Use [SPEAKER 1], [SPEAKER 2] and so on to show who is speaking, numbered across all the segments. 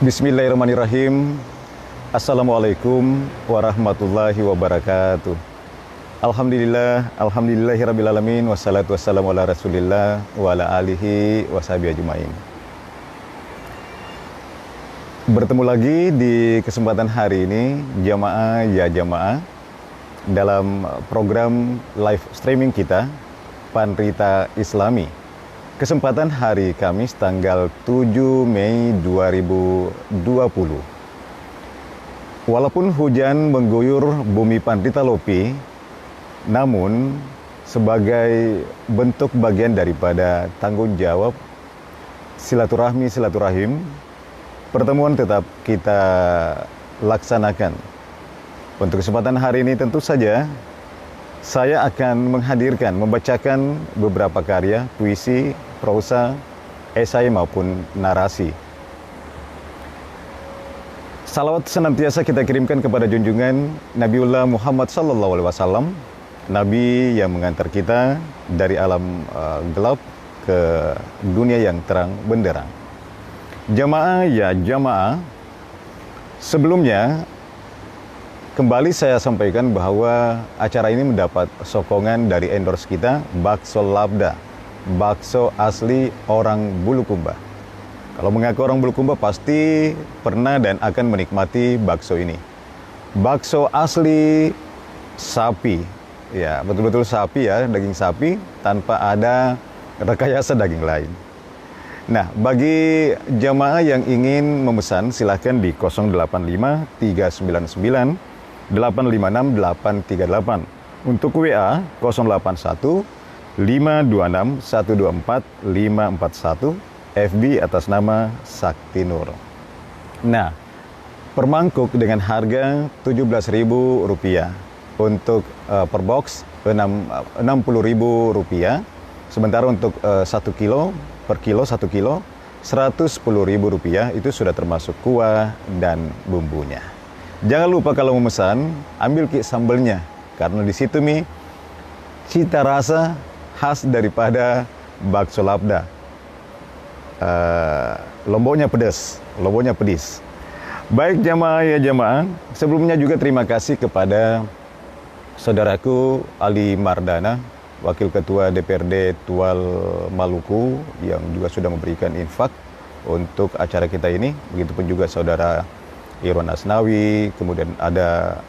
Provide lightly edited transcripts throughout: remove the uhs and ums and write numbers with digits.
[SPEAKER 1] Bismillahirrahmanirrahim. Assalamualaikum warahmatullahi wabarakatuh. Alhamdulillahirrabbilalamin. Wassalatu wassalamu ala rasulillah wa ala alihi wa sahbihi ajma'in. Bertemu lagi di kesempatan hari ini, jamaah ya jamaah, dalam program live streaming kita, Pandrita Islami. Kesempatan hari Kamis tanggal 7 Mei 2020. Walaupun hujan mengguyur bumi Pandrita Lopi, namun sebagai bentuk bagian daripada tanggung jawab silaturahim, pertemuan tetap kita laksanakan. Untuk kesempatan hari ini tentu saja saya akan membacakan beberapa karya, puisi, prosa, esai maupun narasi. Salawat senantiasa kita kirimkan kepada junjungan Nabiullah Muhammad SAW, Nabi yang mengantar kita dari alam gelap ke dunia yang terang benderang. Jamaah ya jamaah, sebelumnya kembali saya sampaikan bahwa acara ini mendapat sokongan dari endorse kita, Bakso Labda, bakso asli orang Bulukumba. Kalau mengaku orang Bulukumba pasti pernah dan akan menikmati bakso ini. Bakso asli sapi, ya betul-betul sapi ya, daging sapi tanpa ada rekayasa daging lain. Nah, bagi jamaah yang ingin memesan silahkan di 085 399 856 838. Untuk WA 081 526 124 541, FB atas nama Sakti Nur. Nah, per mangkuk dengan harga Rp17.000 untuk per box Rp60.000. Sementara untuk 1 kilo per kilo 1 kilo Rp110.000, itu sudah termasuk kuah dan bumbunya. Jangan lupa kalau memesan, ambil sambelnya, karena di situ cita rasa khas daripada bakso Labda. Lomboknya pedis. Baik jamaah ya jamaah, sebelumnya juga terima kasih kepada saudaraku Ali Mardana, Wakil Ketua DPRD Tual Maluku, yang juga sudah memberikan infak untuk acara kita ini. Begitupun juga saudara Irwan Asnawi, kemudian ada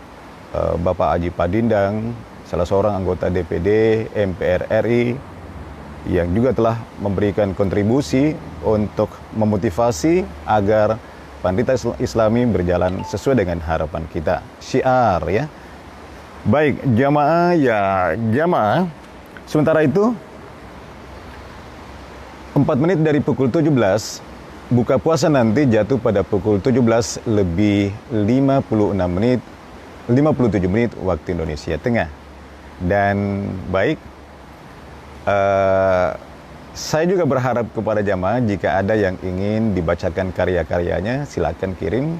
[SPEAKER 1] Bapak Aji Padindang, salah seorang anggota DPD MPR RI, yang juga telah memberikan kontribusi untuk memotivasi agar Pandrita Islami berjalan sesuai dengan harapan kita. Syiar ya. Baik, jamaah ya jamaah. Sementara itu, 4 menit dari pukul 17, buka puasa nanti jatuh pada pukul 17 lebih 57 menit waktu Indonesia Tengah. Dan baik, saya juga berharap kepada jamaah, jika ada yang ingin dibacakan karya-karyanya, silakan kirim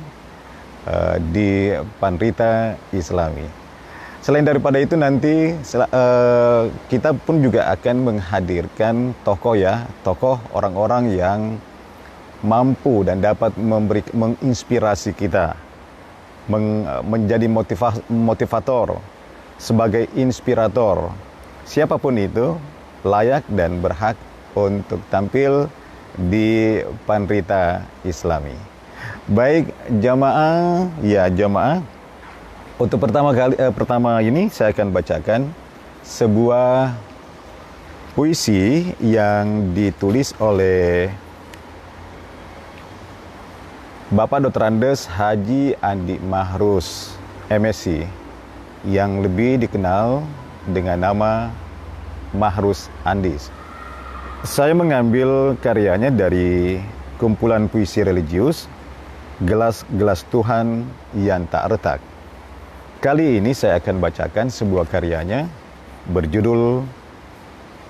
[SPEAKER 1] di Pandrita Islami. Selain daripada itu nanti kita pun juga akan menghadirkan tokoh orang-orang yang mampu dan dapat menginspirasi kita, menjadi motivator, sebagai inspirator. Siapapun itu layak dan berhak untuk tampil di Pandrita Islami. Baik jamaah ya jamaah, untuk pertama ini saya akan bacakan sebuah puisi yang ditulis oleh Bapak Dr. Andes Haji Andi MSc, yang lebih dikenal dengan nama Mahrus Andis. Saya mengambil karyanya dari kumpulan puisi religius Gelas-gelas Tuhan yang tak retak. Kali ini saya akan bacakan sebuah karyanya berjudul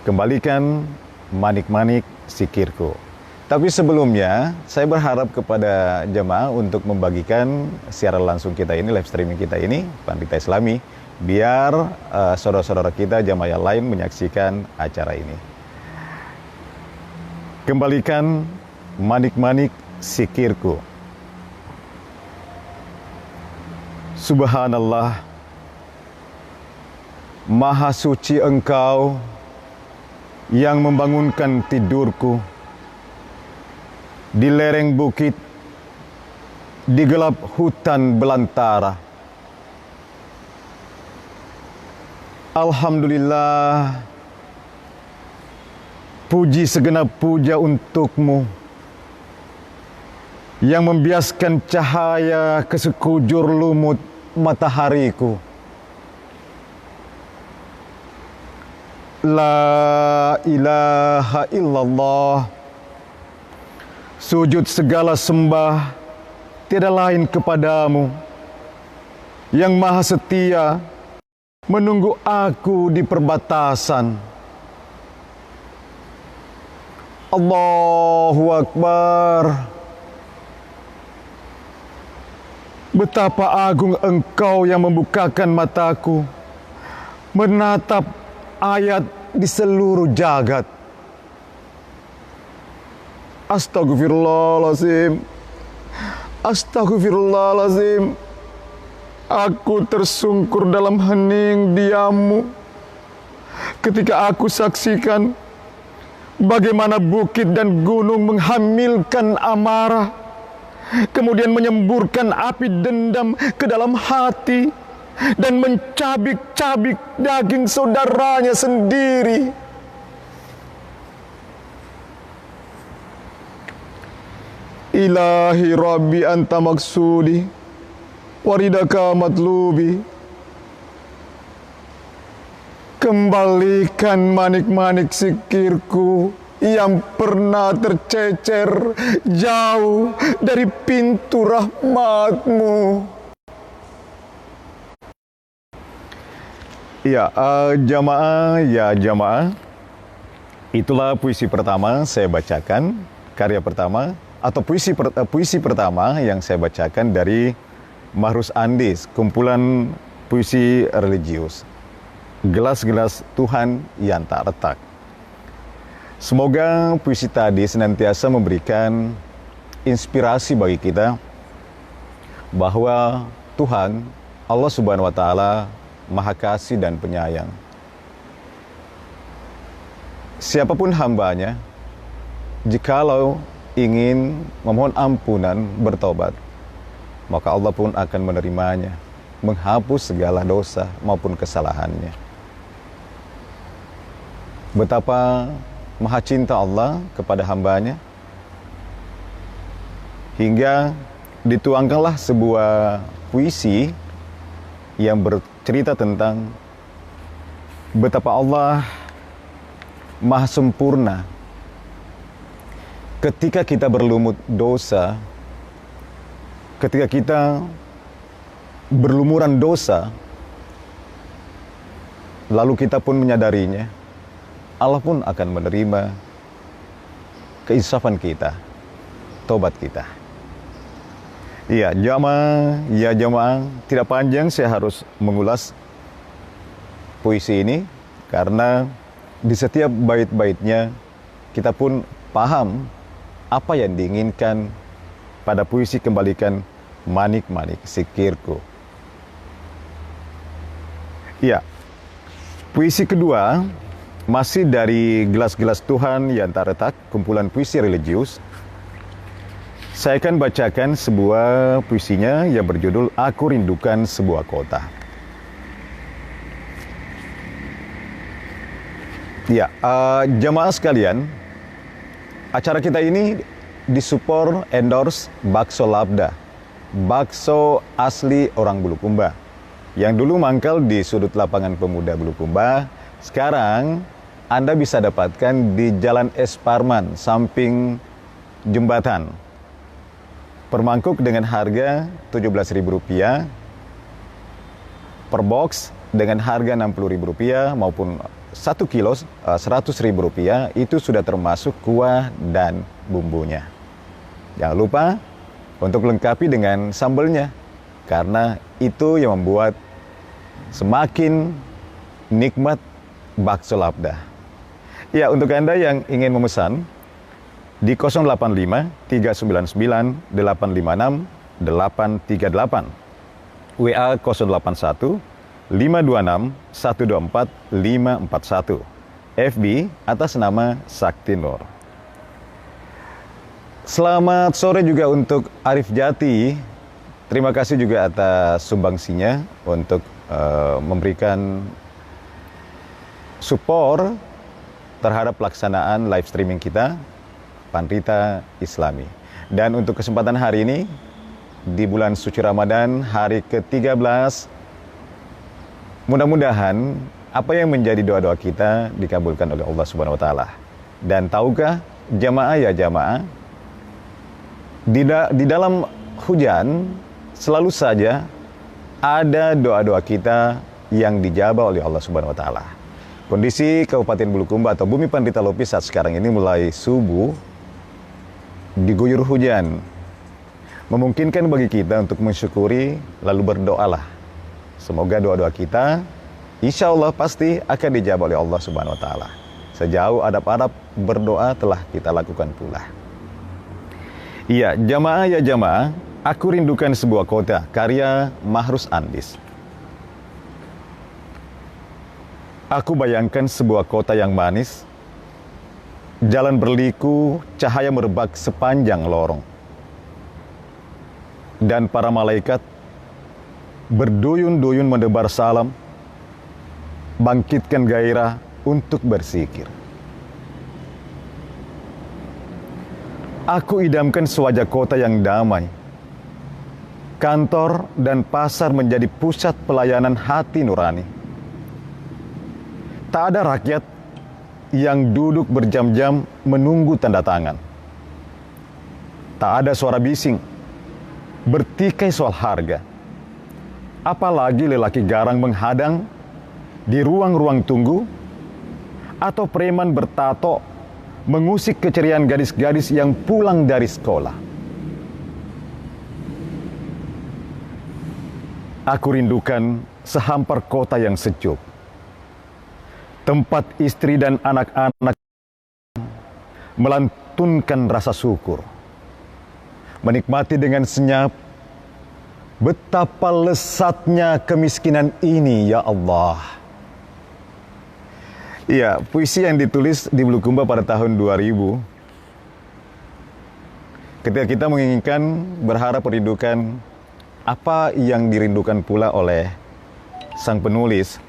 [SPEAKER 1] Kembalikan Manik-manik Sikirku. Tapi sebelumnya, saya berharap kepada jemaah untuk membagikan siaran langsung kita ini, live streaming kita ini, Pandita Islami, biar saudara-saudara kita jemaah yang lain menyaksikan acara ini. Kembalikan manik-manik sikirku. Subhanallah, Maha suci Engkau yang membangunkan tidurku di lereng bukit, di gelap hutan belantara. Alhamdulillah, puji segenap puja untukmu yang membiaskan cahaya ke sekujur lumut matahariku. La ilaha illallah. Sujud segala sembah tiada lain kepadamu, yang maha setia menunggu aku di perbatasan. Allahu Akbar. Betapa agung Engkau yang membukakan mataku menatap ayat di seluruh jagat. Astagfirullahaladzim. Astagfirullahaladzim. Aku tersungkur dalam hening diam-Mu ketika aku saksikan bagaimana bukit dan gunung menghamilkan amarah, kemudian menyemburkan api dendam ke dalam hati dan mencabik-cabik daging saudaranya sendiri. Ilahi Rabbi anta maksudi waridaka matlubi. Kembalikan manik-manik sikirku yang pernah tercecer jauh dari pintu rahmat-Mu. Ya, jamaah, itulah puisi pertama saya bacakan, karya pertama atau puisi pertama yang saya bacakan dari Mahrus Andis, kumpulan puisi religius Gelas-gelas Tuhan yang tak retak. Semoga puisi tadi senantiasa memberikan inspirasi bagi kita bahwa Tuhan, Allah Subhanahu wa Ta'ala, Maha Kasih dan Penyayang. Siapapun hambanya, jikalau ingin memohon ampunan, bertobat, maka Allah pun akan menerimanya, menghapus segala dosa maupun kesalahannya. Betapa maha cinta Allah kepada hambanya, hingga dituangkanlah sebuah puisi yang bercerita tentang betapa Allah maha sempurna. Ketika kita berlumut dosa, ketika kita berlumuran dosa, lalu kita pun menyadarinya, Allah pun akan menerima keinsafan kita, tobat kita. Iya, jamaah, tidak panjang saya harus mengulas puisi ini, karena di setiap bait-baitnya kita pun paham apa yang diinginkan pada puisi Kembalikan Manik-manik Sikirku. Iya, puisi kedua masih dari Gelas-gelas Tuhan yang tak retak, kumpulan puisi religius. Saya akan bacakan sebuah puisinya yang berjudul Aku Rindukan Sebuah Kota. Ya, jamaah sekalian, acara kita ini disupport endorse Bakso Labda, bakso asli orang Bulukumba, yang dulu mangkal di sudut lapangan pemuda Bulukumba. Sekarang Anda bisa dapatkan di Jalan Es Parman, samping jembatan. Per mangkuk dengan harga Rp17.000, per box dengan harga Rp60.000 maupun 1 kilo Rp100.000, itu sudah termasuk kuah dan bumbunya. Jangan lupa untuk lengkapi dengan sambelnya, karena itu yang membuat semakin nikmat bakso labda. Ya, untuk Anda yang ingin memesan, di 085 399 856 838, WA 081 526 124 541, FB atas nama Sakti Nur. Selamat sore juga untuk Arif Jati. Terima kasih juga atas sumbangsinya untuk memberikan support terhadap pelaksanaan live streaming kita, Pandrita Islami. Dan untuk kesempatan hari ini, di bulan suci Ramadan, hari ke-13, mudah-mudahan apa yang menjadi doa-doa kita dikabulkan oleh Allah Subhanahu wa Ta'ala. Dan tahukah jamaah ya jamaah, di dalam hujan selalu saja ada doa-doa kita yang dijabah oleh Allah Subhanahu wa Ta'ala. Kondisi Kabupaten Bulukumba atau Bumi Pandita Lopi saat sekarang ini mulai subuh diguyur hujan. Memungkinkan bagi kita untuk mensyukuri lalu berdoalah. Semoga doa-doa kita insya Allah pasti akan dijawab oleh Allah Subhanahu wa Ta'ala. Sejauh adab-adab berdoa telah kita lakukan pula. Iya, jamaah ya jamaah, aku rindukan sebuah kota, karya Mahrus Andis. Aku bayangkan sebuah kota yang manis, jalan berliku, cahaya merebak sepanjang lorong. Dan para malaikat berduyun-duyun mendebar salam, bangkitkan gairah untuk berzikir. Aku idamkan sewajah kota yang damai. Kantor dan pasar menjadi pusat pelayanan hati nurani. Tak ada rakyat yang duduk berjam-jam menunggu tanda tangan. Tak ada suara bising, bertikai soal harga. Apalagi lelaki garang menghadang di ruang-ruang tunggu, atau preman bertato mengusik keceriaan gadis-gadis yang pulang dari sekolah. Aku rindukan sehampar kota yang sejuk, tempat istri dan anak-anak melantunkan rasa syukur, menikmati dengan senyap betapa lesatnya kemiskinan ini, ya Allah. Ya, puisi yang ditulis di Bulukumba pada tahun 2000. Ketika kita menginginkan, berharap merindukan apa yang dirindukan pula oleh sang penulis.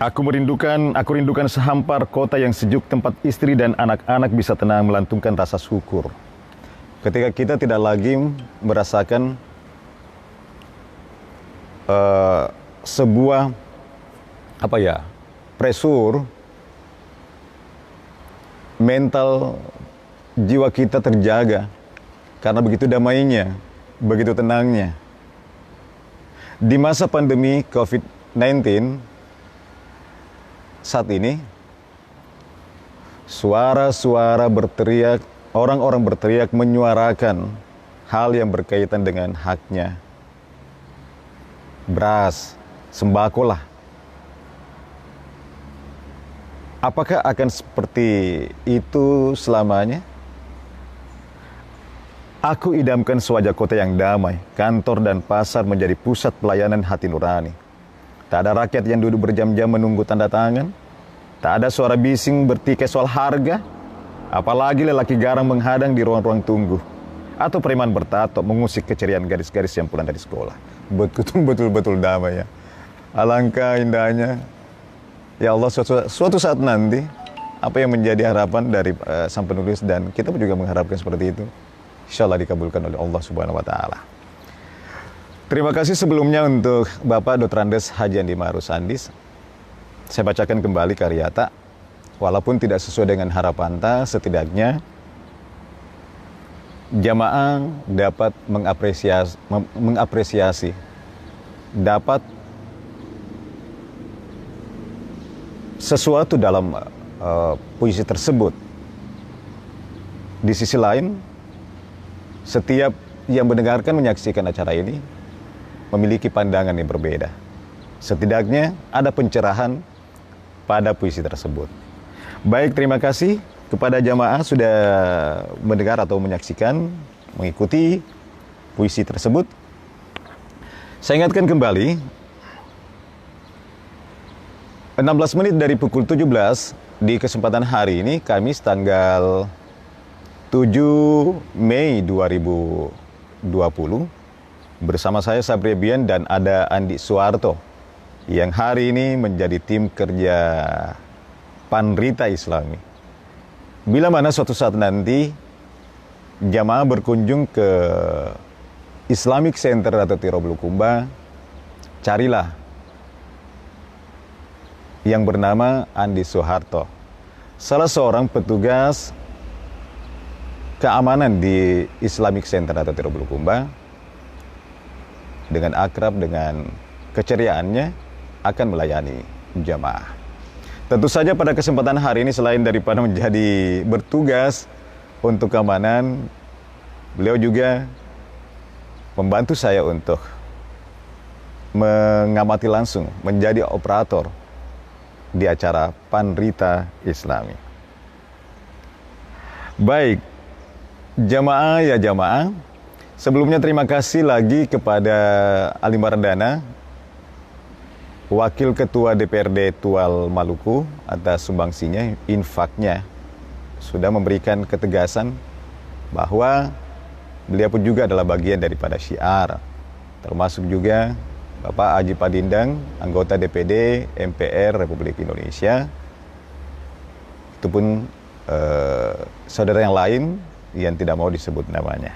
[SPEAKER 1] Aku rindukan sehampar kota yang sejuk, tempat istri dan anak-anak bisa tenang melantunkan rasa syukur. Ketika kita tidak lagi merasakan sebuah pressure mental, jiwa kita terjaga karena begitu damainya, begitu tenangnya. Di masa pandemi COVID-19 saat ini, suara-suara berteriak, orang-orang berteriak menyuarakan hal yang berkaitan dengan haknya. Beras, sembako lah. Apakah akan seperti itu selamanya? Aku idamkan sewajah kota yang damai, kantor dan pasar menjadi pusat pelayanan hati nurani. Tak ada rakyat yang duduk berjam-jam menunggu tanda tangan. Tak ada suara bising bertikai soal harga. Apalagi lelaki garang menghadang di ruang-ruang tunggu. Atau preman bertato mengusik keceriaan gadis-gadis yang pulang dari sekolah. Betul-betul damai ya. Alangkah indahnya. Ya Allah, suatu saat nanti, apa yang menjadi harapan dari sang penulis, dan kita juga mengharapkan seperti itu, insya Allah dikabulkan oleh Allah Subhanahu wa Ta'ala. Terima kasih sebelumnya untuk Bapak Dr. Andes Haji Andi Mahrus Andis. Saya bacakan kembali karyata, walaupun tidak sesuai dengan harapan ta, setidaknya jamaah dapat mengapresiasi, dapat sesuatu dalam puisi tersebut. Di sisi lain, setiap yang mendengarkan, menyaksikan acara ini memiliki pandangan yang berbeda. Setidaknya ada pencerahan pada puisi tersebut. Baik, terima kasih kepada jamaah sudah mendengar atau menyaksikan, mengikuti puisi tersebut. Saya ingatkan kembali, 16 menit dari pukul 17 di kesempatan hari ini, Kamis tanggal 7 Mei 2020, bersama saya Sabri Bian dan ada Andi Suarto yang hari ini menjadi tim kerja Panrita Islami. Bila mana suatu saat nanti jamaah berkunjung ke Islamic Center atau Tiro Bulukumba, carilah yang bernama Andi Suharto, salah seorang petugas keamanan di Islamic Center atau Tiro Bulukumba. Dengan akrab, dengan keceriaannya akan melayani jamaah. Tentu saja pada kesempatan hari ini, selain daripada menjadi bertugas untuk keamanan, beliau juga membantu saya untuk mengamati langsung, menjadi operator di acara Panrita Islami. Baik, jamaah ya jamaah, sebelumnya terima kasih lagi kepada Ali Mardana, Wakil Ketua DPRD Tual Maluku, atas sumbangsinya, infaknya, sudah memberikan ketegasan bahwa beliau pun juga adalah bagian daripada syiar. Termasuk juga Bapak Haji Padindang, anggota DPD MPR Republik Indonesia. Itu pun saudara yang lain yang tidak mau disebut namanya.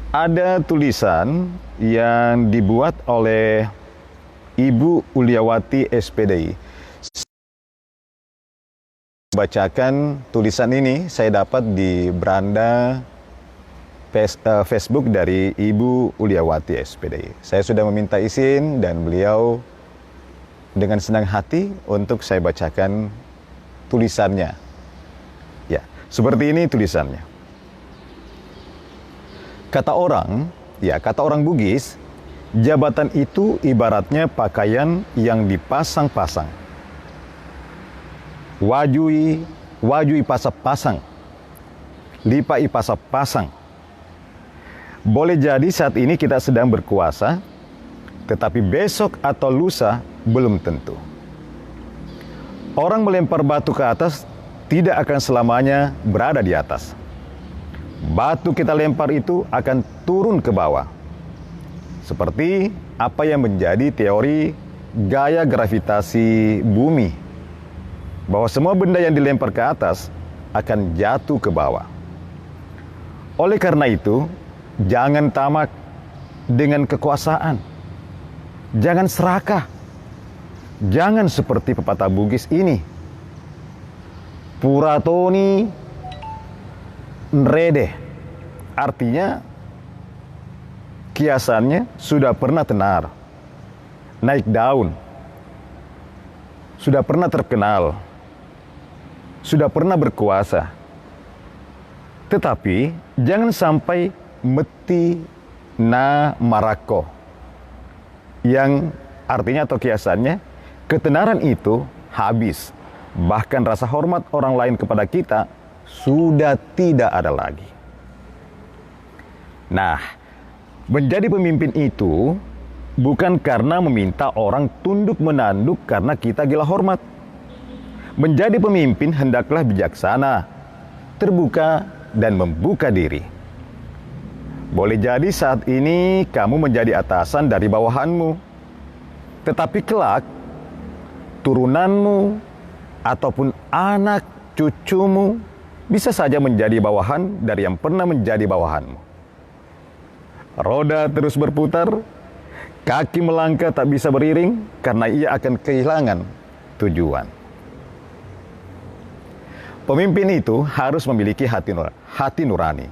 [SPEAKER 1] Ada tulisan yang dibuat oleh Ibu Uliawati SPDI. Bacakan tulisan ini saya dapat di beranda Facebook dari Ibu Uliawati SPDI. Saya sudah meminta izin dan beliau dengan senang hati untuk saya bacakan tulisannya. Ya, seperti ini tulisannya. Kata orang Bugis, jabatan itu ibaratnya pakaian yang dipasang-pasang. Wajui pasang-pasang. Lipai pasang-pasang. Boleh jadi saat ini kita sedang berkuasa, tetapi besok atau lusa belum tentu. Orang melempar batu ke atas tidak akan selamanya berada di atas. Batu kita lempar itu akan turun ke bawah. Seperti apa yang menjadi teori gaya gravitasi bumi, bahwa semua benda yang dilempar ke atas akan jatuh ke bawah. Oleh karena itu, jangan tamak dengan kekuasaan. Jangan serakah. Jangan seperti pepatah Bugis ini. Puratoni nrede. Artinya, kiasannya sudah pernah tenar, naik daun, sudah pernah terkenal, sudah pernah berkuasa. Tetapi jangan sampai meti na marako, yang artinya atau kiasannya, ketenaran itu habis, bahkan rasa hormat orang lain kepada kita sudah tidak ada lagi. Nah, menjadi pemimpin itu bukan karena meminta orang tunduk menanduk karena kita gila hormat. Menjadi pemimpin hendaklah bijaksana, terbuka, dan membuka diri. Boleh jadi saat ini kamu menjadi atasan dari bawahanmu, tetapi kelak turunanmu ataupun anak cucumu bisa saja menjadi bawahan dari yang pernah menjadi bawahanmu. Roda terus berputar, Kaki melangkah tak bisa beriring karena ia akan kehilangan tujuan. Pemimpin itu harus memiliki hati nurani.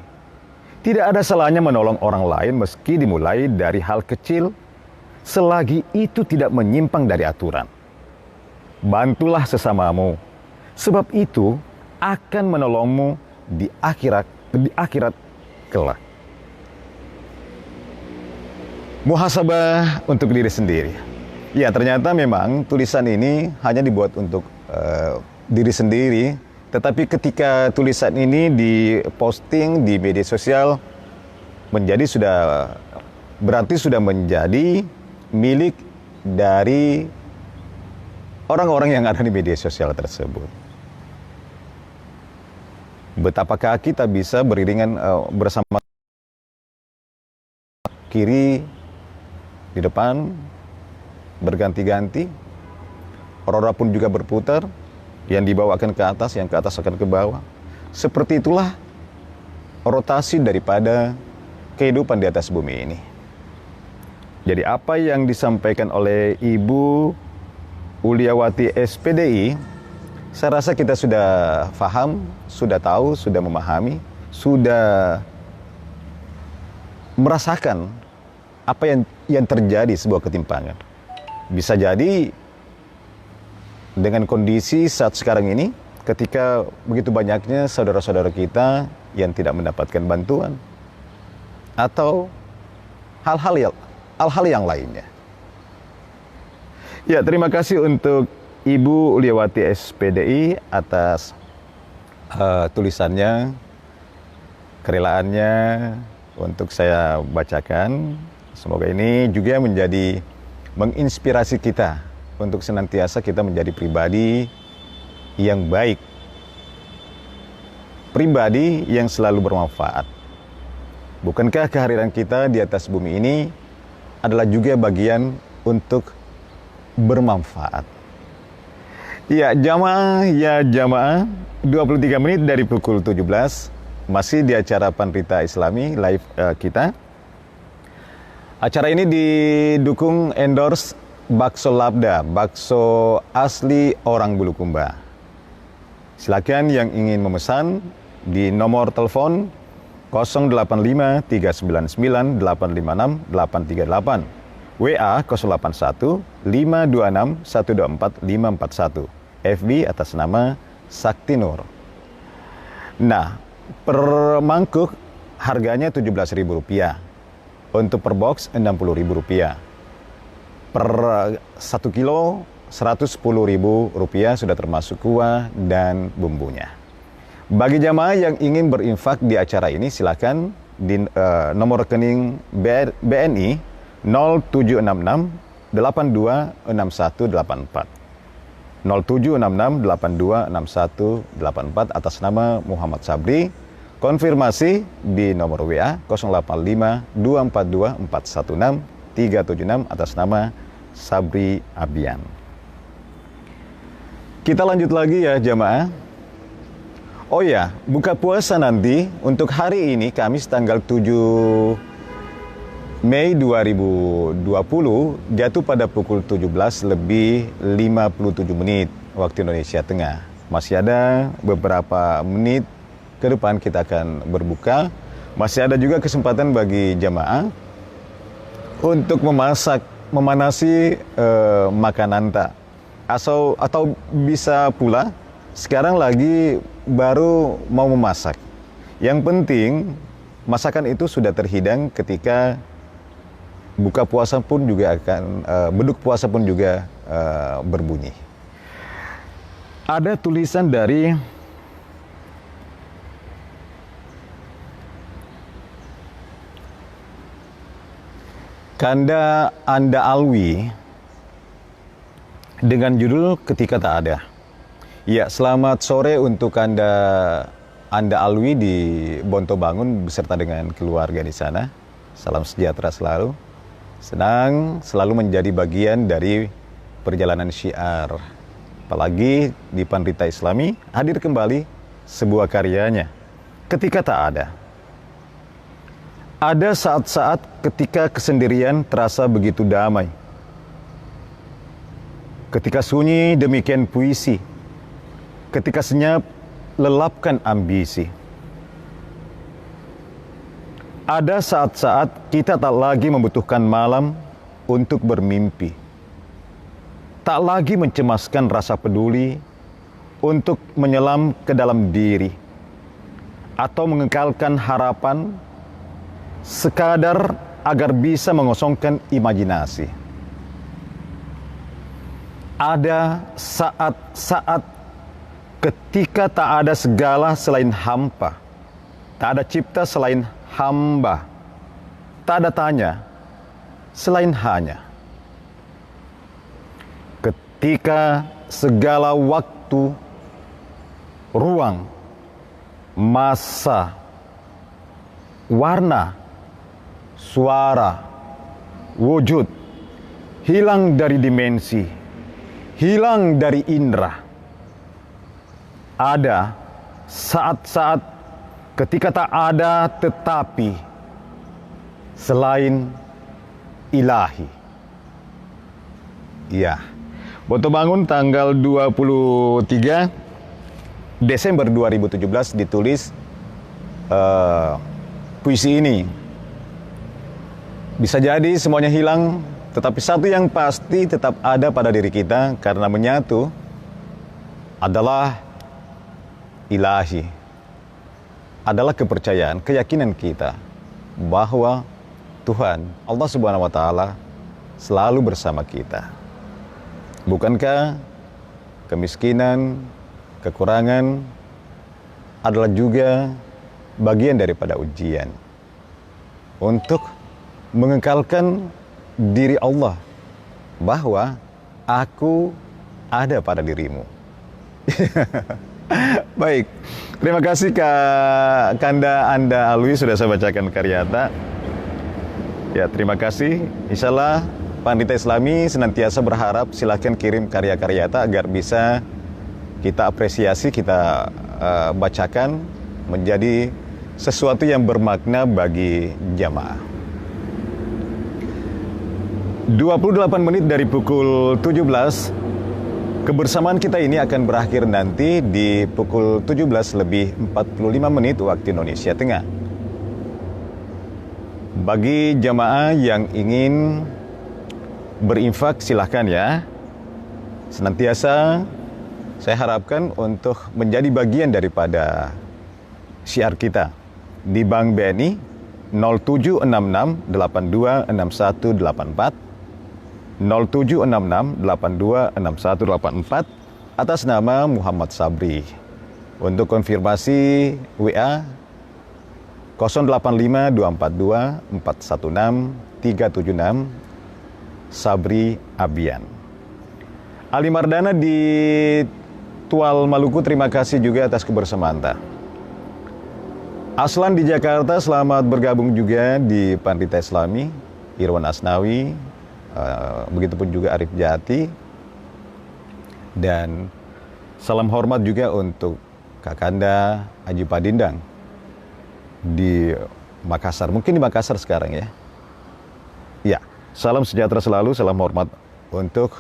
[SPEAKER 1] Tidak ada salahnya menolong orang lain meski dimulai dari hal kecil, selagi itu tidak menyimpang dari aturan. Bantulah sesamamu, sebab itu akan menolongmu di akhirat kelak. Muhasabah untuk diri sendiri. Ya, ternyata memang tulisan ini hanya dibuat untuk diri sendiri, tetapi ketika tulisan ini diposting di media sosial berarti sudah menjadi milik dari orang-orang yang ada di media sosial tersebut. Betapakah kita bisa beriringan bersama kiri di depan berganti-ganti, roda pun juga berputar, yang di bawah akan ke atas, yang ke atas akan ke bawah. Seperti itulah rotasi daripada kehidupan di atas bumi ini. Jadi apa yang disampaikan oleh Ibu Uliawati SPDI, saya rasa kita sudah paham, sudah tahu, sudah memahami, sudah merasakan apa yang terjadi sebuah ketimpangan. Bisa jadi dengan kondisi saat sekarang ini, ketika begitu banyaknya saudara-saudara kita yang tidak mendapatkan bantuan, atau hal-hal yang lainnya. Ya, terima kasih untuk Ibu Uliawati SPDI atas tulisannya, kerelaannya untuk saya bacakan. Semoga ini juga menginspirasi kita untuk senantiasa kita menjadi pribadi yang baik, pribadi yang selalu bermanfaat. Bukankah kehadiran kita di atas bumi ini adalah juga bagian untuk bermanfaat? Ya jamaah, 23 menit dari pukul 17, masih di acara Pandrita Islami live kita. Acara ini didukung endorse Bakso Labda, bakso asli orang Bulukumba. Silakan yang ingin memesan di nomor telepon 085 399 856 838, WA 081 526 124 541, FB atas nama Sakti Nur. Nah, per mangkuk harganya Rp17.000, untuk per box Rp60.000. Per 1 kilo Rp110.000 sudah termasuk kuah dan bumbunya. Bagi jamaah yang ingin berinfak di acara ini, silakan di nomor rekening BNI 0766 826184 0766 826184 atas nama Muhammad Sabri. Konfirmasi di nomor WA 085 242 416 376 atas nama Sabri Abian. Kita lanjut lagi ya jamaah. Oh ya, buka puasa nanti untuk hari ini Kamis tanggal 7 Mei 2020 jatuh pada pukul 17:57 waktu Indonesia Tengah. Masih ada beberapa menit ke depan kita akan berbuka. Masih ada juga kesempatan bagi jamaah untuk memanasi makanan atau bisa pula sekarang lagi baru mau memasak. Yang penting masakan itu sudah terhidang ketika buka puasa pun juga akan beduk puasa pun juga berbunyi. Ada tulisan dari Kanda Anda Alwi dengan judul Ketika Tak Ada. Ya, selamat sore untuk Anda Alwi di Bonto Bangun beserta dengan keluarga di sana. Salam sejahtera selalu. Senang selalu menjadi bagian dari perjalanan syiar. Apalagi di Pandrita Islami hadir kembali sebuah karyanya, Ketika Tak Ada. Ada saat-saat ketika kesendirian terasa begitu damai. Ketika sunyi demikian puisi. Ketika senyap lelapkan ambisi. Ada saat-saat kita tak lagi membutuhkan malam untuk bermimpi. Tak lagi mencemaskan rasa peduli untuk menyelam ke dalam diri. Atau mengekalkan harapan sekadar agar bisa mengosongkan imajinasi. Ada saat-saat ketika tak ada segala selain hampa, tak ada cipta selain hamba, tak ada tanya selain hanya. Ketika segala waktu, ruang, masa, warna, suara, wujud, hilang dari dimensi, hilang dari indera. Ada saat-saat ketika tak ada tetapi selain ilahi. Ya, Boto Bangun tanggal 23 Desember 2017 ditulis puisi ini. Bisa jadi semuanya hilang, tetapi satu yang pasti tetap ada pada diri kita karena menyatu adalah ilahi. Adalah kepercayaan, keyakinan kita bahwa Tuhan, Allah Subhanahu wa taala selalu bersama kita. Bukankah kemiskinan, kekurangan adalah juga bagian daripada ujian untuk mengekalkan diri Allah bahwa aku ada pada dirimu. Baik, terima kasih Kak Kanda Anda Alwi sudah saya bacakan karyata. Ya, terima kasih. Insyaallah Pandita Islami senantiasa berharap silahkan kirim karya-karyata agar bisa kita apresiasi, kita bacakan menjadi sesuatu yang bermakna bagi jamaah. 28 menit dari pukul 17, kebersamaan kita ini akan berakhir nanti di pukul 17 lebih 45 menit waktu Indonesia Tengah. Bagi jamaah yang ingin berinfak silahkan ya. Senantiasa saya harapkan untuk menjadi bagian daripada syiar kita di Bank BNI 0766 826184 0766 826184 atas nama Muhammad Sabri. Untuk konfirmasi WA 085 242 416 376 Sabri Abian. Ali Mardana di Tual Maluku, terima kasih juga atas kebersamaan Anda. Aslan di Jakarta, selamat bergabung juga di Pandita Islami. Irwan Asnawi, begitupun juga Arif Jati. Dan salam hormat juga untuk Kakanda Haji Padindang di Makassar. Mungkin di Makassar sekarang ya. Ya, salam sejahtera selalu, salam hormat untuk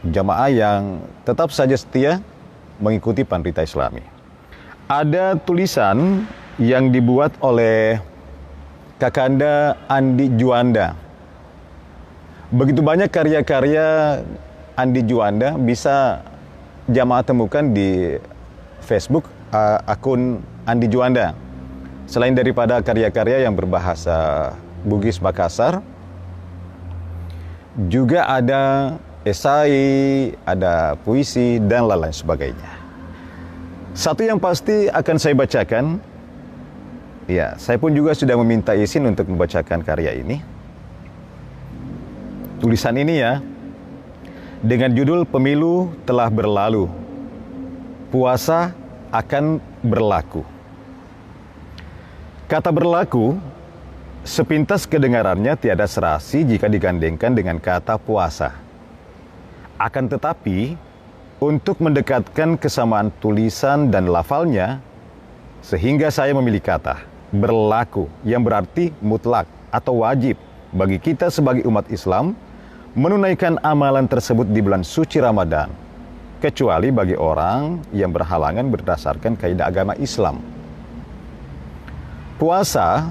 [SPEAKER 1] jamaah yang tetap saja setia mengikuti Pandita Islami. Ada tulisan yang dibuat oleh Kakanda Andi Juanda. Begitu banyak karya-karya Andi Juanda bisa jamaah temukan di Facebook akun Andi Juanda. Selain daripada karya-karya yang berbahasa Bugis Makassar, juga ada esai, ada puisi, dan lain-lain sebagainya. Satu yang pasti akan saya bacakan, ya, saya pun juga sudah meminta izin untuk membacakan karya ini. Tulisan ini ya, dengan judul Pemilu Telah Berlalu, Puasa Akan Berlaku. Kata berlaku, sepintas kedengarannya tiada serasi jika digandengkan dengan kata puasa. Akan tetapi, untuk mendekatkan kesamaan tulisan dan lafalnya, sehingga saya memilih kata berlaku, yang berarti mutlak atau wajib bagi kita sebagai umat Islam menunaikan amalan tersebut di bulan suci Ramadan, kecuali bagi orang yang berhalangan berdasarkan kaidah agama Islam. Puasa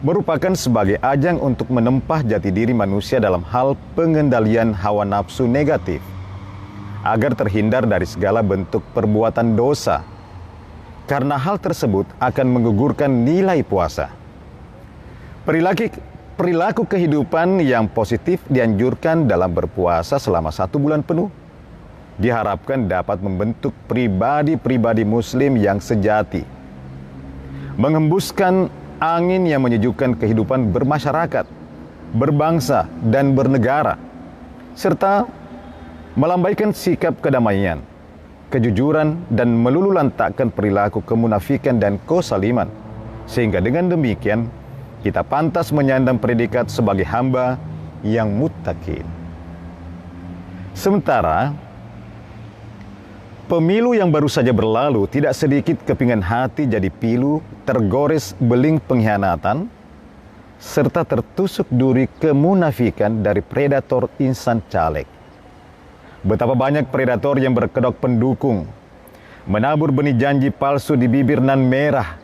[SPEAKER 1] merupakan sebagai ajang untuk menempah jati diri manusia dalam hal pengendalian hawa nafsu negatif, agar terhindar dari segala bentuk perbuatan dosa, karena hal tersebut akan menggugurkan nilai puasa. Perilaku kehidupan yang positif dianjurkan dalam berpuasa selama 1 bulan penuh, diharapkan dapat membentuk pribadi-pribadi muslim yang sejati, menghembuskan angin yang menyejukkan kehidupan bermasyarakat, berbangsa, dan bernegara, serta melambaikan sikap kedamaian, kejujuran, dan melululantakkan perilaku kemunafikan dan kezaliman, sehingga dengan demikian kita pantas menyandang predikat sebagai hamba yang muttaqin. Sementara pemilu yang baru saja berlalu, tidak sedikit kepingan hati jadi pilu, tergores beling pengkhianatan, serta tertusuk duri kemunafikan dari predator insan caleg. Betapa banyak predator yang berkedok pendukung, menabur benih janji palsu di bibir nan merah,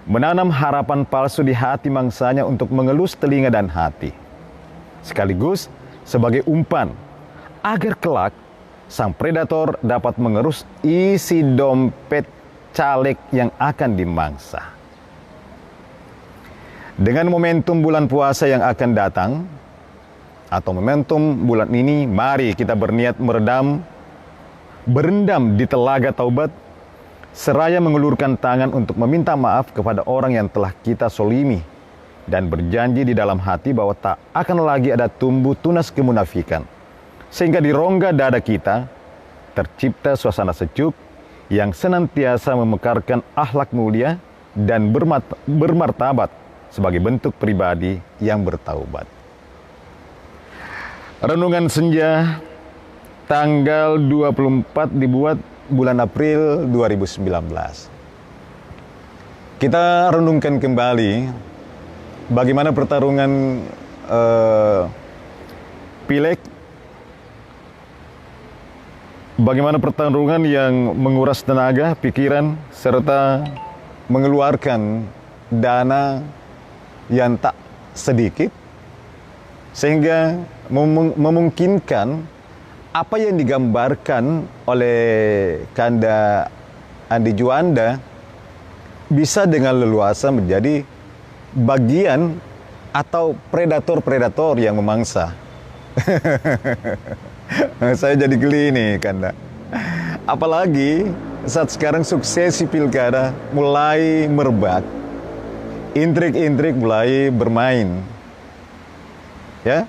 [SPEAKER 1] menanam harapan palsu di hati mangsanya untuk mengelus telinga dan hati, sekaligus sebagai umpan agar kelak sang predator dapat mengerus isi dompet caleg yang akan dimangsa. Dengan momentum bulan puasa yang akan datang, atau momentum bulan ini, mari kita berniat berendam di telaga taubat, seraya mengulurkan tangan untuk meminta maaf kepada orang yang telah kita solimi, dan berjanji di dalam hati bahwa tak akan lagi ada tumbuh tunas kemunafikan, sehingga di rongga dada kita tercipta suasana sejuk yang senantiasa memekarkan akhlak mulia dan bermartabat sebagai bentuk pribadi yang bertaubat. Renungan Senja tanggal 24 dibuat bulan April 2019. Kita renungkan kembali bagaimana pertarungan pileg, bagaimana pertarungan yang menguras tenaga, pikiran, serta mengeluarkan dana yang tak sedikit, sehingga memungkinkan apa yang digambarkan oleh Kanda Andi Juanda bisa dengan leluasa menjadi bagian atau predator-predator yang memangsa. Saya jadi geli nih, Kanda. Apalagi saat sekarang suksesi pilkada mulai merebak, intrik-intrik mulai bermain. Ya,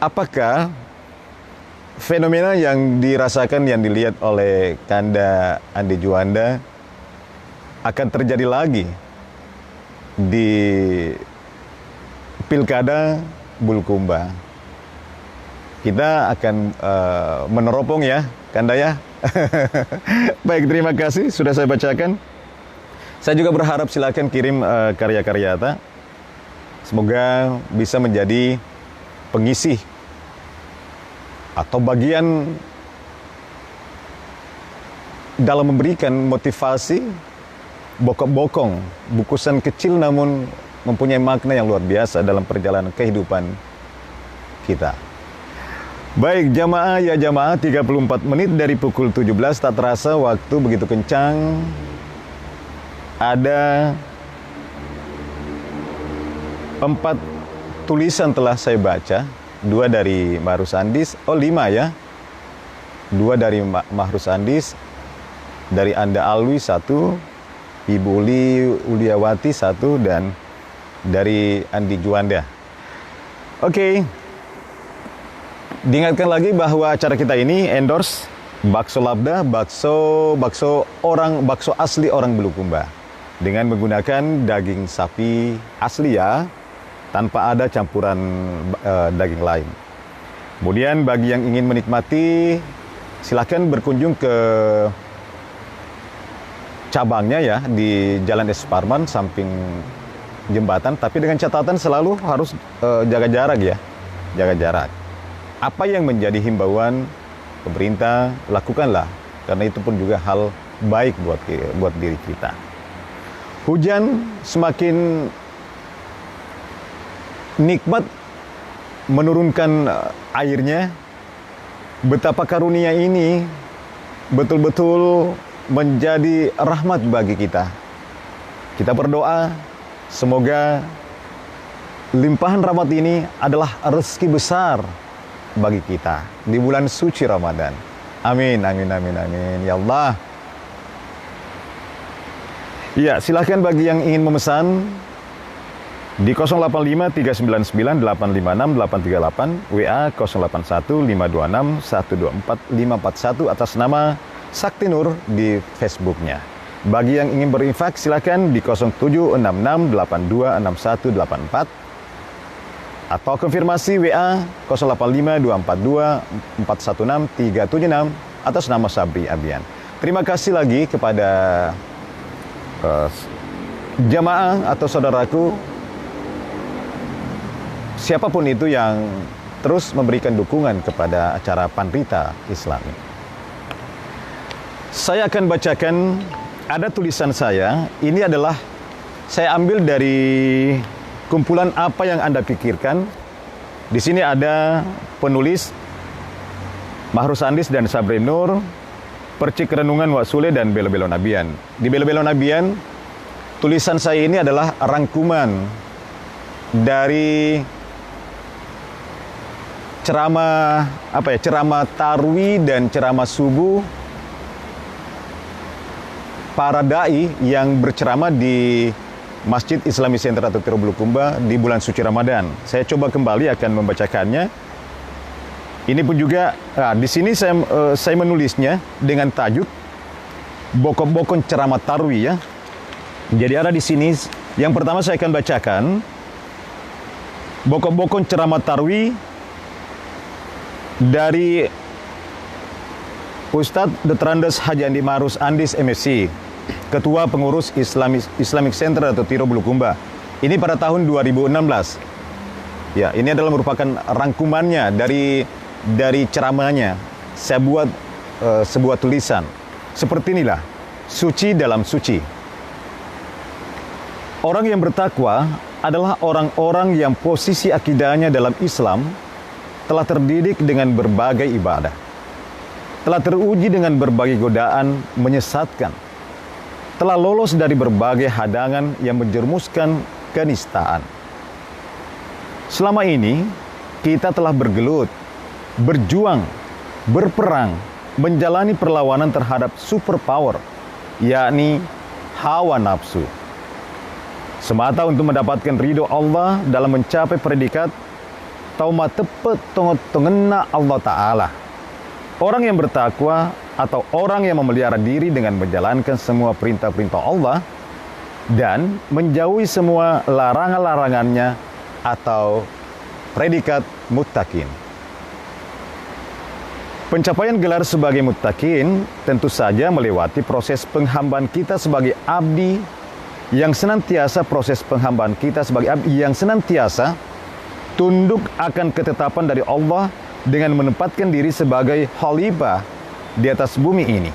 [SPEAKER 1] apakah fenomena yang dirasakan, yang dilihat oleh Kanda Andi Juanda akan terjadi lagi di pilkada Bulukumba? Kita akan meneropong ya, Kanda ya. Baik, terima kasih sudah saya bacakan. Saya juga berharap silakan kirim karya-karya Ata. Semoga bisa menjadi pengisi atau bagian dalam memberikan motivasi, bokong bukusan kecil namun mempunyai makna yang luar biasa dalam perjalanan kehidupan kita. Baik, jamaah ya jamaah, 34 menit dari pukul 17, tak terasa waktu begitu kencang. Ada 4 tulisan telah saya baca, 2 dari Mahrus Andis, 5 ya. 2 dari Mahrus Andis, dari Anda Alwi 1, Ibu Uliawati 1, dan dari Andi Juanda. Oke. Diingatkan lagi bahwa acara kita ini endorse Bakso Labda, bakso asli orang Bulukumba, dengan menggunakan daging sapi asli ya, tanpa ada campuran daging lain. Kemudian bagi yang ingin menikmati, silakan berkunjung ke cabangnya ya di Jalan Es Parman samping jembatan, tapi dengan catatan selalu harus jaga jarak ya, jaga jarak. Apa yang menjadi himbauan pemerintah, lakukanlah, karena itu pun juga hal baik buat diri kita. Hujan semakin nikmat menurunkan airnya. Betapa karunia ini betul-betul menjadi rahmat bagi kita. Kita berdoa semoga limpahan rahmat ini adalah rezeki besar bagi kita di bulan suci Ramadan. Amin, amin, amin, amin. Ya Allah. Ya, silahkan bagi yang ingin memesan di 085 399 856 838, WA 081 526 124 541 atas nama Sakti Nur di Facebooknya. Bagi yang ingin berinfak silahkan di 0766 826184 atau konfirmasi WA 085 242 416 376 atas nama Sabri Abian. Terima kasih lagi kepada jamaah atau saudaraku siapapun itu yang terus memberikan dukungan kepada acara Panrita Islami. Saya akan bacakan, ada tulisan saya, ini adalah saya ambil dari kumpulan apa yang Anda pikirkan. Di sini ada penulis Mahrus Andis dan Sabri Nur, Percik Renungan Wak Sule dan Belo-Belo Nabian. Di Belo-Belo Nabian, tulisan saya ini adalah rangkuman dari ceramah ceramah tarwi dan ceramah subuh para dai yang berceramah di Masjid Islamic Center atau Tiro Bulukumba di bulan suci Ramadan. Saya coba kembali akan membacakannya. Ini pun juga di sini saya menulisnya dengan tajuk Bokon-bokon ceramah tarwi ya. Jadi ada di sini yang pertama saya akan bacakan Bokon-bokon ceramah tarwi dari Ustadz Detrandes Haji Andi Mahrus Andis MSc, Ketua Pengurus Islamic Center atau Tiro Bulukumba. Ini pada tahun 2016. Ya, ini adalah merupakan rangkumannya dari ceramahnya. Saya buat sebuah tulisan. Seperti inilah, suci dalam suci. Orang yang bertakwa adalah orang-orang yang posisi akidahnya dalam Islam telah terdidik dengan berbagai ibadah, telah teruji dengan berbagai godaan menyesatkan, telah lolos dari berbagai hadangan yang menjerumuskan kenistaan. Selama ini, kita telah bergelut, berjuang, berperang, menjalani perlawanan terhadap superpower, yakni hawa nafsu. Semata untuk mendapatkan ridho Allah dalam mencapai predikat tauma tepet tongot tengena Allah Ta'ala. Orang yang bertakwa atau orang yang memelihara diri dengan menjalankan semua perintah-perintah Allah dan menjauhi semua larangan-larangannya atau predikat muttaqin. Pencapaian gelar sebagai muttaqin tentu saja melewati proses penghambaan kita sebagai abdi yang senantiasa tunduk akan ketetapan dari Allah dengan menempatkan diri sebagai khalifah di atas bumi ini.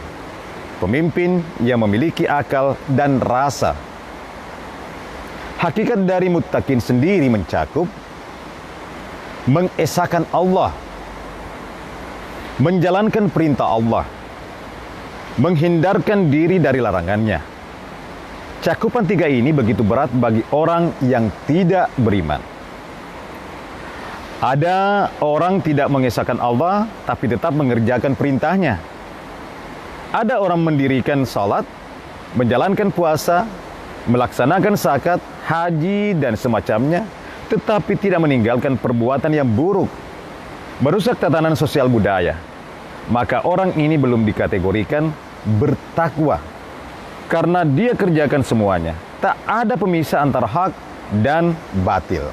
[SPEAKER 1] Pemimpin yang memiliki akal dan rasa. Hakikat dari muttaqin sendiri mencakup mengesahkan Allah, menjalankan perintah Allah, menghindarkan diri dari larangannya. Cakupan tiga ini begitu berat bagi orang yang tidak beriman. Ada orang tidak mengesahkan Allah, tapi tetap mengerjakan perintahnya. Ada orang mendirikan salat, menjalankan puasa, melaksanakan zakat, haji, dan semacamnya, tetapi tidak meninggalkan perbuatan yang buruk, merusak tatanan sosial budaya. Maka orang ini belum dikategorikan bertakwa, karena dia kerjakan semuanya. Tak ada pemisah antara hak dan batil.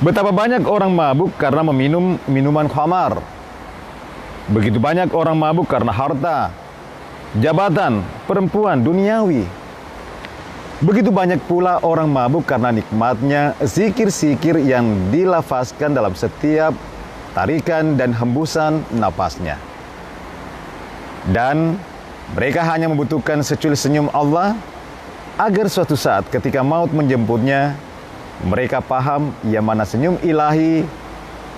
[SPEAKER 1] Betapa banyak orang mabuk karena meminum minuman khamar. Begitu banyak orang mabuk karena harta. jabatan, perempuan, duniawi. Begitu banyak pula orang mabuk karena nikmatnya zikir-zikir yang dilafazkan dalam setiap tarikan dan hembusan napasnya. Dan mereka hanya membutuhkan secuil senyum Allah agar suatu saat ketika maut menjemputnya, mereka paham yang mana senyum ilahi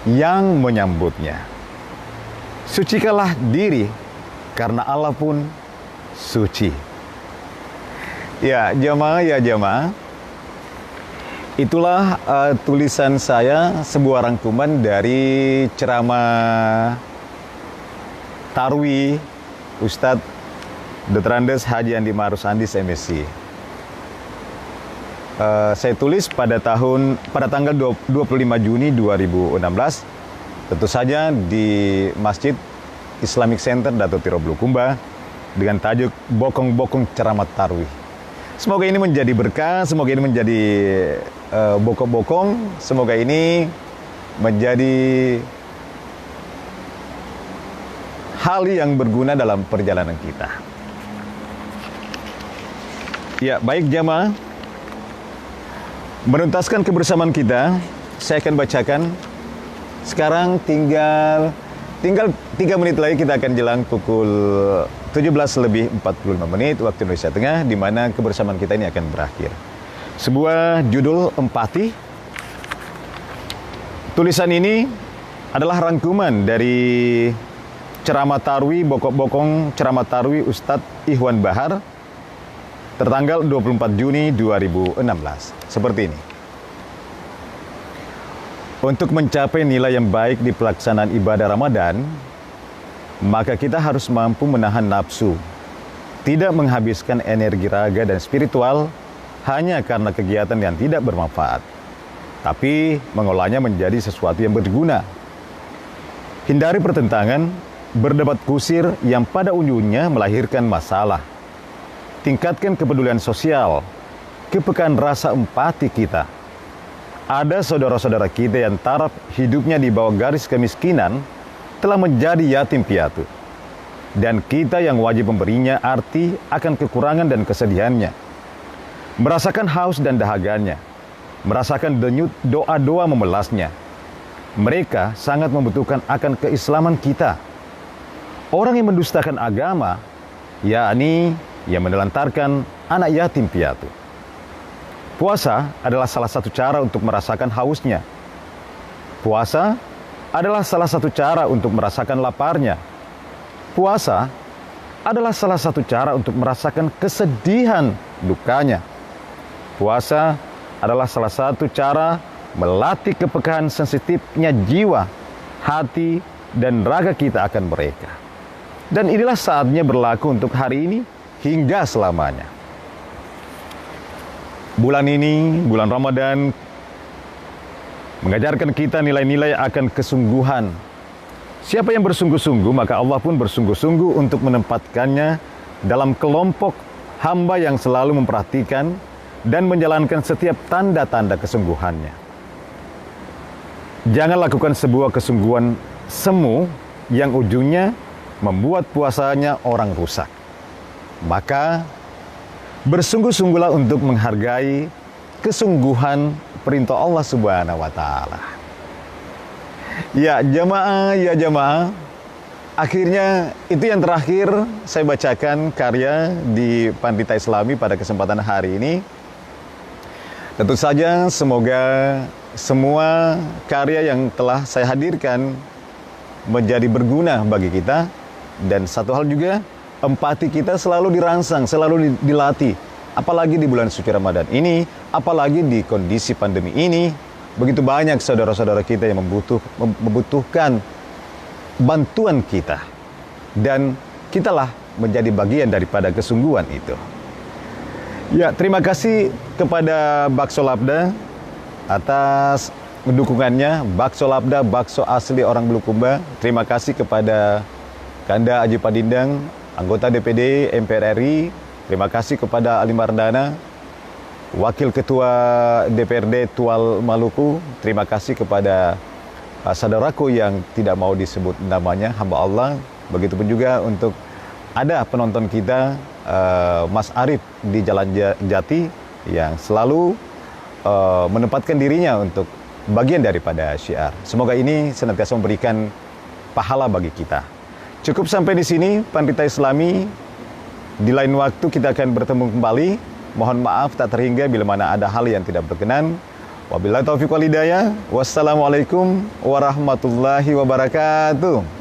[SPEAKER 1] yang menyambutnya. Sucikanlah diri karena Allah pun suci. Ya jamaah, itulah tulisan saya, sebuah rangkuman dari ceramah Tarwi Ustadz Dr. Andes Haji Andi Marus Andis MSc. Saya tulis pada tanggal 25 Juni 2016, tentu saja di Masjid Islamic Center Dato' Tiro Bulukumba dengan tajuk Bokong-Bokong Ceramah Tarwi. Semoga ini menjadi berkah, semoga ini menjadi bokong-bokong, semoga ini menjadi hal yang berguna dalam perjalanan kita. Ya, baik jamaah, menuntaskan kebersamaan kita, saya akan bacakan. Sekarang tinggal 3 menit lagi kita akan jelang pukul 17:45 waktu Indonesia Tengah, di mana kebersamaan kita ini akan berakhir. Sebuah judul empati. Tulisan ini adalah rangkuman dari ceramah Tarwi, Bokong ceramah Tarwi Ustadz Ikhwan Bahar tertanggal 24 Juni 2016. Seperti ini. Untuk mencapai nilai yang baik di pelaksanaan ibadah Ramadan, maka kita harus mampu menahan nafsu, tidak menghabiskan energi raga dan spiritual hanya karena kegiatan yang tidak bermanfaat, tapi mengolahnya menjadi sesuatu yang berguna. Hindari pertentangan, berdebat kusir yang pada ujungnya melahirkan masalah. Tingkatkan kepedulian sosial, kepekaan rasa empati kita. Ada saudara-saudara kita yang taraf hidupnya di bawah garis kemiskinan telah menjadi yatim piatu. Dan kita yang wajib memberinya arti akan kekurangan dan kesedihannya. Merasakan haus dan dahaganya. Merasakan denyut doa-doa memelasnya. Mereka sangat membutuhkan akan keislaman kita. Orang yang mendustakan agama, yakni yang menelantarkan anak yatim piatu. Puasa adalah salah satu cara untuk merasakan hausnya. Puasa adalah salah satu cara untuk merasakan laparnya. Puasa adalah salah satu cara untuk merasakan kesedihan dukanya. Puasa adalah salah satu cara melatih kepekaan sensitifnya jiwa, hati, dan raga kita akan mereka. Dan inilah saatnya berlaku untuk hari ini hingga selamanya. Bulan ini, bulan Ramadan, mengajarkan kita nilai-nilai akan kesungguhan. Siapa yang bersungguh-sungguh, maka Allah pun bersungguh-sungguh untuk menempatkannya dalam kelompok hamba yang selalu memperhatikan dan menjalankan setiap tanda-tanda kesungguhannya. Jangan lakukan sebuah kesungguhan semu yang ujungnya membuat puasanya orang rusak. Maka bersungguh-sungguhlah untuk menghargai kesungguhan perintah Allah Subhanahu wa Ta'ala. Ya jamaah, akhirnya itu yang terakhir saya bacakan karya di Pandita Islami pada kesempatan hari ini. Tentu saja semoga semua karya yang telah saya hadirkan menjadi berguna bagi kita. Dan satu hal juga, empati kita selalu dirangsang, selalu dilatih. Apalagi di bulan suci Ramadan ini, apalagi di kondisi pandemi ini, begitu banyak saudara-saudara kita yang membutuhkan bantuan kita. Dan kitalah menjadi bagian daripada kesungguhan itu. Ya, terima kasih kepada Bakso Labda atas dukungannya. Bakso Labda, bakso asli orang Bulukumba. Terima kasih kepada Kanda Aji Padindang, anggota DPD MPR RI. Terima kasih kepada Ali Mardana, Wakil Ketua DPRD Tual Maluku. Terima kasih kepada saudaraku yang tidak mau disebut namanya, hamba Allah. Begitupun juga untuk ada penonton kita, Mas Arif di Jalan Jati, yang selalu menempatkan dirinya untuk bagian daripada syiar. Semoga ini senantiasa memberikan pahala bagi kita. Cukup sampai di sini, Pandita Islami. Di lain waktu kita akan bertemu kembali. Mohon maaf tak terhingga bila mana ada hal yang tidak berkenan. Wabillahi taufiq wal hidayah. Wassalamualaikum warahmatullahi wabarakatuh.